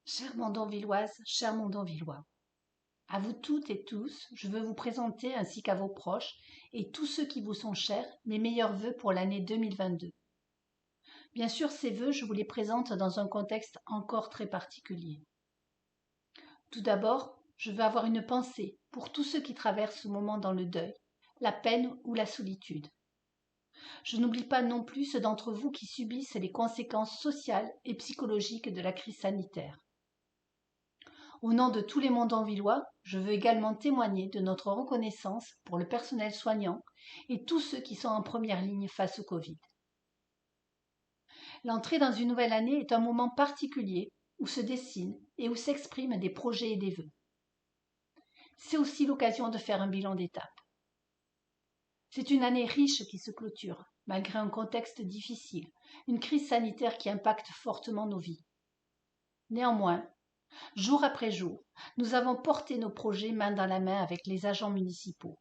Chère Mondonvilloise, cher Mondonvillois, à vous toutes et tous, je veux vous présenter ainsi qu'à vos proches et tous ceux qui vous sont chers mes meilleurs vœux pour l'année 2022. Bien sûr, ces vœux, je vous les présente dans un contexte encore très particulier. Tout d'abord, je veux avoir une pensée pour tous ceux qui traversent ce moment dans le deuil, la peine ou la solitude. Je n'oublie pas non plus ceux d'entre vous qui subissent les conséquences sociales et psychologiques de la crise sanitaire. Au nom de tous les Mondonvillois, je veux également témoigner de notre reconnaissance pour le personnel soignant et tous ceux qui sont en première ligne face au Covid. L'entrée dans une nouvelle année est un moment particulier où se dessinent et où s'expriment des projets et des vœux. C'est aussi l'occasion de faire un bilan d'étape. C'est une année riche qui se clôture, malgré un contexte difficile, une crise sanitaire qui impacte fortement nos vies. Néanmoins, jour après jour, nous avons porté nos projets main dans la main avec les agents municipaux.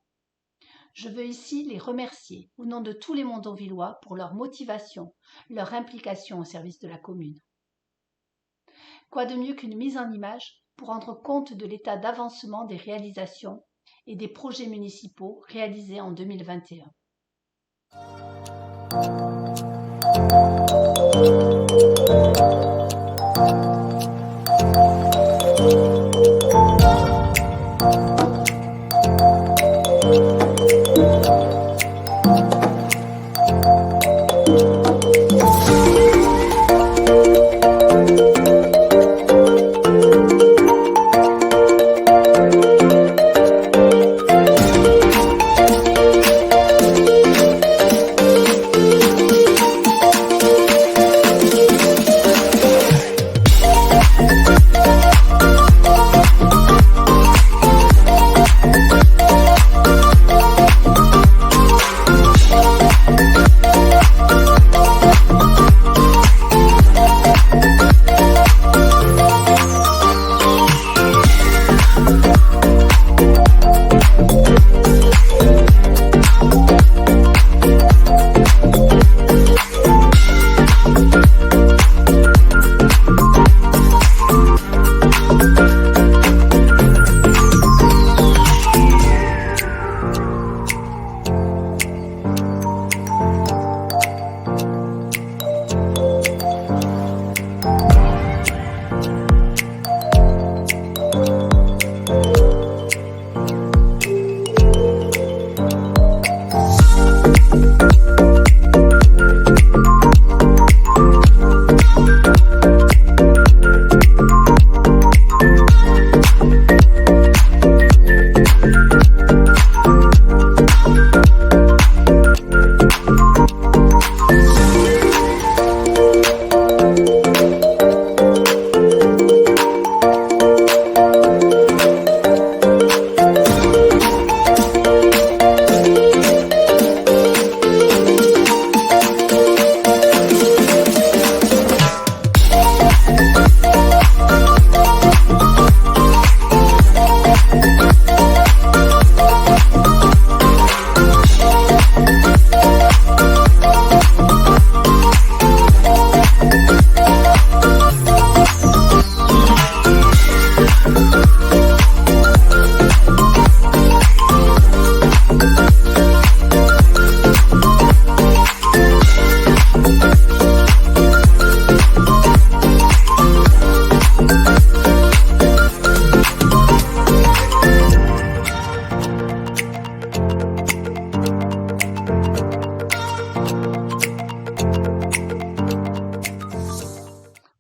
Je veux ici les remercier au nom de tous les Mondonvillois pour leur motivation, leur implication au service de la commune. Quoi de mieux qu'une mise en image pour rendre compte de l'état d'avancement des réalisations et des projets municipaux réalisés en 2021.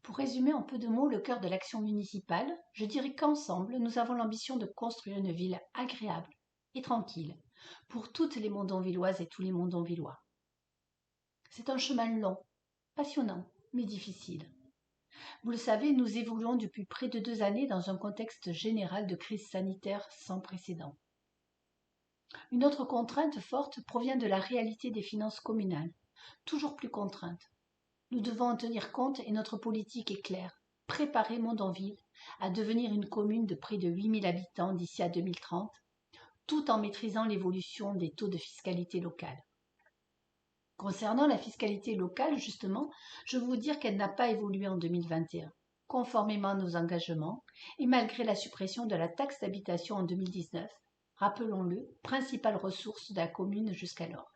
Pour résumer en peu de mots le cœur de l'action municipale, je dirais qu'ensemble, nous avons l'ambition de construire une ville agréable et tranquille pour toutes les Mondonvilloises et tous les Mondonvillois. C'est un chemin long, passionnant, mais difficile. Vous le savez, nous évoluons depuis près de 2 années dans un contexte général de crise sanitaire sans précédent. Une autre contrainte forte provient de la réalité des finances communales, toujours plus contraintes. Nous devons en tenir compte et notre politique est claire. Préparer Mondonville à devenir une commune de près de 8000 habitants d'ici à 2030, tout en maîtrisant l'évolution des taux de fiscalité locale. Concernant la fiscalité locale, justement, je veux vous dire qu'elle n'a pas évolué en 2021, conformément à nos engagements et malgré la suppression de la taxe d'habitation en 2019, rappelons-le, principale ressource de la commune jusqu'alors.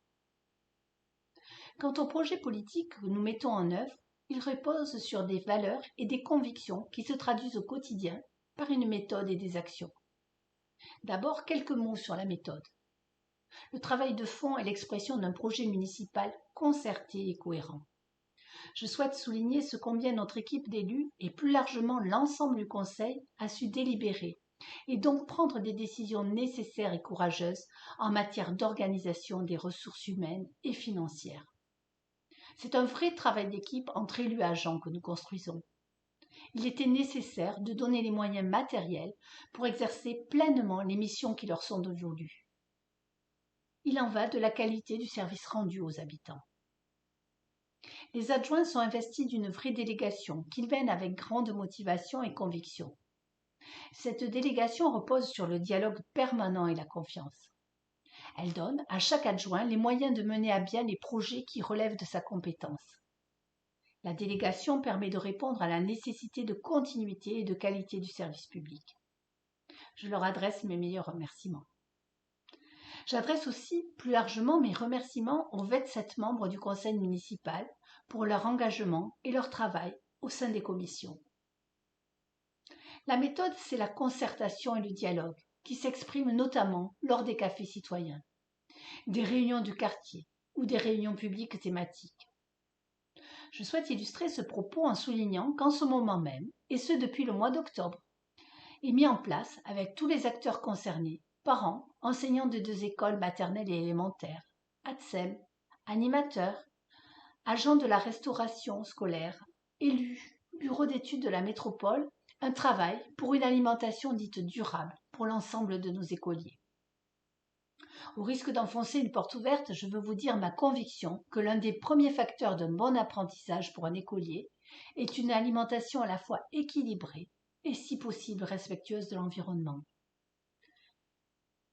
Quant au projet politique que nous mettons en œuvre, il repose sur des valeurs et des convictions qui se traduisent au quotidien par une méthode et des actions. D'abord, quelques mots sur la méthode. Le travail de fond est l'expression d'un projet municipal concerté et cohérent. Je souhaite souligner ce combien notre équipe d'élus et plus largement l'ensemble du Conseil a su délibérer et donc prendre des décisions nécessaires et courageuses en matière d'organisation des ressources humaines et financières. C'est un vrai travail d'équipe entre élus et agents que nous construisons. Il était nécessaire de donner les moyens matériels pour exercer pleinement les missions qui leur sont dévolues. Il en va de la qualité du service rendu aux habitants. Les adjoints sont investis d'une vraie délégation qu'ils mènent avec grande motivation et conviction. Cette délégation repose sur le dialogue permanent et la confiance. Elle donne à chaque adjoint les moyens de mener à bien les projets qui relèvent de sa compétence. La délégation permet de répondre à la nécessité de continuité et de qualité du service public. Je leur adresse mes meilleurs remerciements. J'adresse aussi plus largement mes remerciements aux 27 membres du conseil municipal pour leur engagement et leur travail au sein des commissions. La méthode, c'est la concertation et le dialogue, qui s'expriment notamment lors des cafés citoyens, des réunions du quartier ou des réunions publiques thématiques. Je souhaite illustrer ce propos en soulignant qu'en ce moment même, et ce depuis le mois d'octobre, est mis en place avec tous les acteurs concernés, parents, enseignants de 2 écoles maternelles et élémentaires, ATSEM, animateurs, agents de la restauration scolaire, élus, bureaux d'études de la métropole, un travail pour une alimentation dite durable pour l'ensemble de nos écoliers. Au risque d'enfoncer une porte ouverte, je veux vous dire ma conviction que l'un des premiers facteurs d'un bon apprentissage pour un écolier est une alimentation à la fois équilibrée et si possible respectueuse de l'environnement.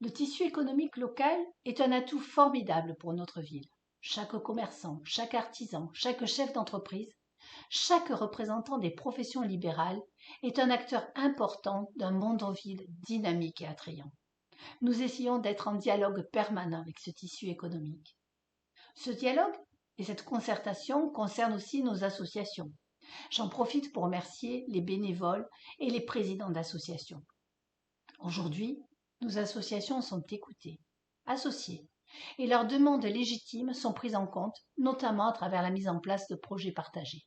Le tissu économique local est un atout formidable pour notre ville. Chaque commerçant, chaque artisan, chaque chef d'entreprise, chaque représentant des professions libérales est un acteur important d'un monde en ville dynamique et attrayant. Nous essayons d'être en dialogue permanent avec ce tissu économique. Ce dialogue et cette concertation concernent aussi nos associations. J'en profite pour remercier les bénévoles et les présidents d'associations. Aujourd'hui, nos associations sont écoutées, associées, et leurs demandes légitimes sont prises en compte, notamment à travers la mise en place de projets partagés.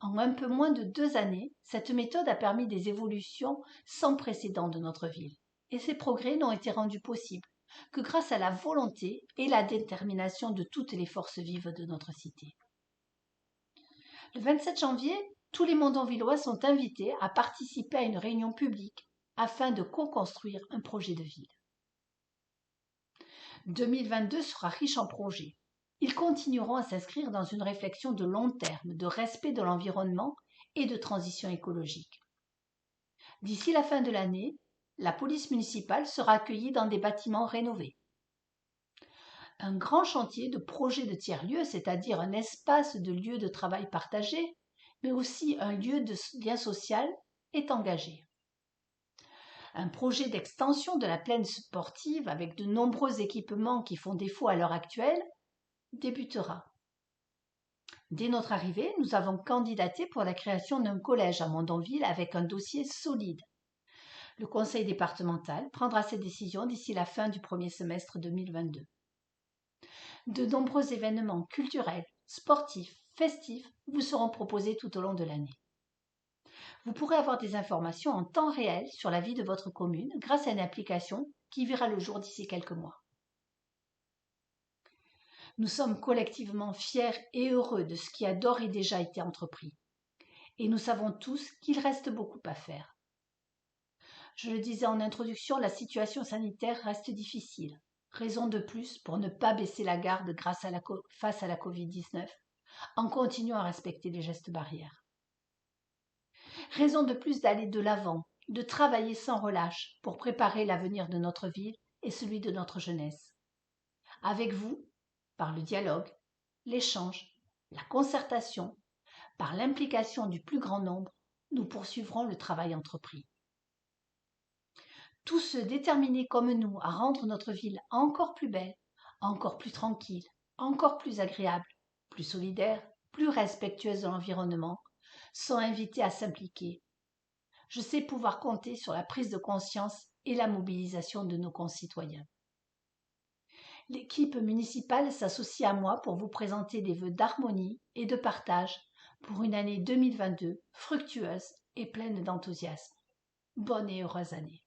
En un peu moins de 2 années, cette méthode a permis des évolutions sans précédent de notre ville, et ces progrès n'ont été rendus possibles que grâce à la volonté et la détermination de toutes les forces vives de notre cité. Le 27 janvier, tous les Mondonvillois sont invités à participer à une réunion publique afin de co-construire un projet de ville. 2022 sera riche en projets. Ils continueront à s'inscrire dans une réflexion de long terme, de respect de l'environnement et de transition écologique. D'ici la fin de l'année, la police municipale sera accueillie dans des bâtiments rénovés. Un grand chantier de projet de tiers-lieu, c'est-à-dire un espace de lieu de travail partagé, mais aussi un lieu de lien social, est engagé. Un projet d'extension de la plaine sportive avec de nombreux équipements qui font défaut à l'heure actuelle débutera. Dès notre arrivée, nous avons candidaté pour la création d'un collège à Mondonville avec un dossier solide. Le conseil départemental prendra ses décisions d'ici la fin du premier semestre 2022. De nombreux événements culturels, sportifs, festifs vous seront proposés tout au long de l'année. Vous pourrez avoir des informations en temps réel sur la vie de votre commune grâce à une application qui verra le jour d'ici quelques mois. Nous sommes collectivement fiers et heureux de ce qui a d'ores et déjà été entrepris. Et nous savons tous qu'il reste beaucoup à faire. Je le disais en introduction, la situation sanitaire reste difficile. Raison de plus pour ne pas baisser la garde face à la Covid-19 en continuant à respecter les gestes barrières. Raison de plus d'aller de l'avant, de travailler sans relâche pour préparer l'avenir de notre ville et celui de notre jeunesse. Avec vous, par le dialogue, l'échange, la concertation, par l'implication du plus grand nombre, nous poursuivrons le travail entrepris. Tous ceux déterminés comme nous à rendre notre ville encore plus belle, encore plus tranquille, encore plus agréable, plus solidaire, plus respectueuse de l'environnement, sont invités à s'impliquer. Je sais pouvoir compter sur la prise de conscience et la mobilisation de nos concitoyens. L'équipe municipale s'associe à moi pour vous présenter des vœux d'harmonie et de partage pour une année 2022 fructueuse et pleine d'enthousiasme. Bonne et heureuse année.